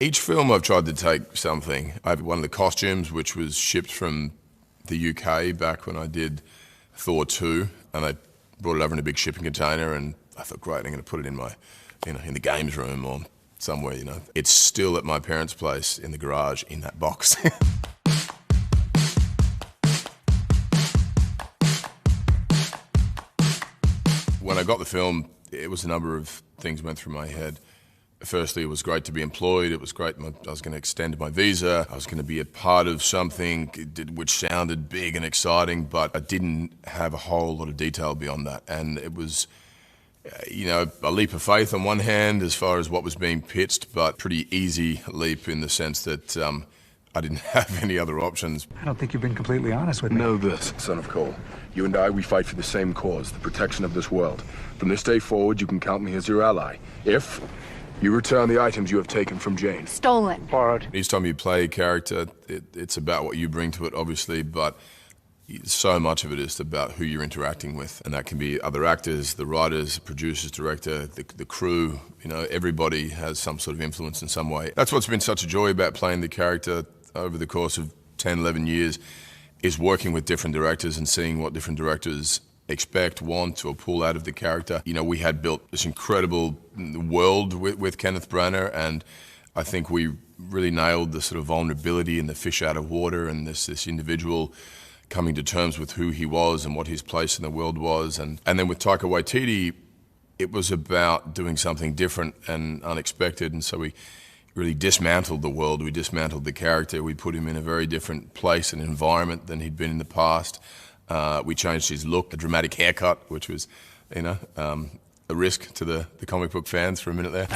Each film I've tried to take something. I have one of the costumes, which was shipped from the UK back when I did Thor 2, and I brought it over in a big shipping container, and I thought, great, I'm going to put it in my, in the games room or somewhere, It's still at my parents' place in the garage in that box. When I got the film, it was a number of things went through my head. Firstly, it was great to be employed. It was great. I was going to extend my visa. I was going to be a part of something which sounded big and exciting, but I didn't have a whole lot of detail beyond that. And it was, a leap of faith on one hand as far as what was being pitched, but pretty easy leap in the sense that I didn't have any other options. I don't think you've been completely honest with me. Know this, son of Cole. You and I, we fight for the same cause, the protection of this world. From this day forward, you can count me as your ally. If you return the items you have taken from Jane. Stolen. Borrowed. Each time you play a character, it's about what you bring to it, obviously, but so much of it is about who you're interacting with. And that can be other actors, the writers, the producers, director, the crew. Everybody has some sort of influence in some way. That's what's been such a joy about playing the character over the course of 10, 11 years, is working with different directors and seeing what different directors expect, want, or pull out of the character. We had built this incredible world with Kenneth Branagh, and I think we really nailed the sort of vulnerability and the fish out of water and this individual coming to terms with who he was and what his place in the world was. And then with Taika Waititi, it was about doing something different and unexpected, and so we really dismantled the world, we dismantled the character, we put him in a very different place and environment than he'd been in the past. We changed his look, a dramatic haircut, which was, a risk to the comic book fans for a minute there.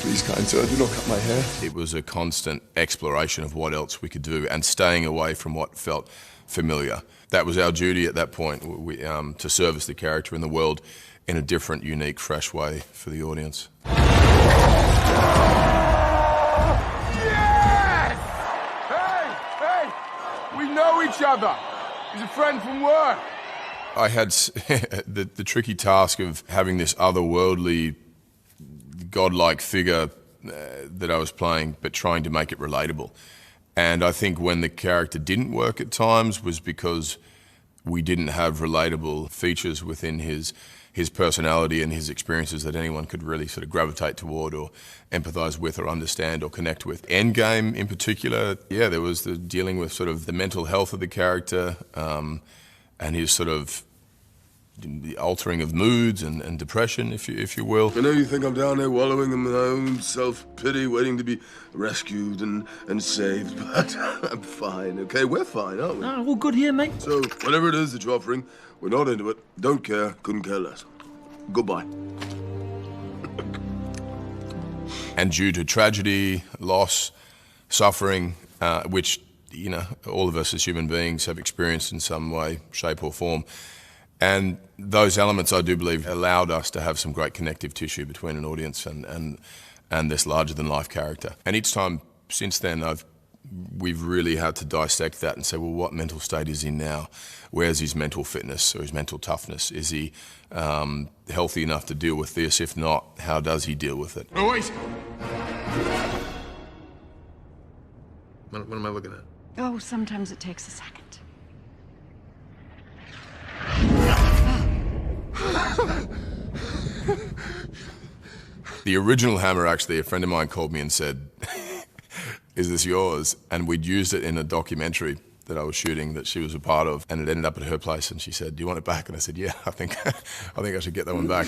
Please, kind sir, do not cut my hair. It was a constant exploration of what else we could do and staying away from what felt familiar. That was our duty at that point, to service the character in the world in a different, unique, fresh way for the audience. Yes! Hey! We know each other. He's a friend from work. I had the tricky task of having this otherworldly, godlike figure that I was playing, but trying to make it relatable. And I think when the character didn't work at times was because we didn't have relatable features within his personality and his experiences that anyone could really sort of gravitate toward or empathize with or understand or connect with. Endgame in particular, there was the dealing with sort of the mental health of the character and his sort of the altering of moods and depression, if you will. I know you think I'm down there wallowing in my own self-pity, waiting to be rescued and saved, but I'm fine, okay? We're fine, aren't we? All good here, mate. So, whatever it is that you're offering, we're not into it. Don't care, couldn't care less. Goodbye. And due to tragedy, loss, suffering, which, all of us as human beings have experienced in some way, shape or form, and those elements, I do believe, allowed us to have some great connective tissue between an audience and this larger-than-life character. And each time since then, we've really had to dissect that and say, well, what mental state is he now? Where's his mental fitness or his mental toughness? Is he healthy enough to deal with this? If not, how does he deal with it? Oh, wait! What am I looking at? Oh, sometimes it takes a second. The original hammer, actually, a friend of mine called me and said, is this yours? And we'd used it in a documentary that I was shooting that she was a part of, and it ended up at her place, and she said, do you want it back? And I said, yeah, I think I should get that one back.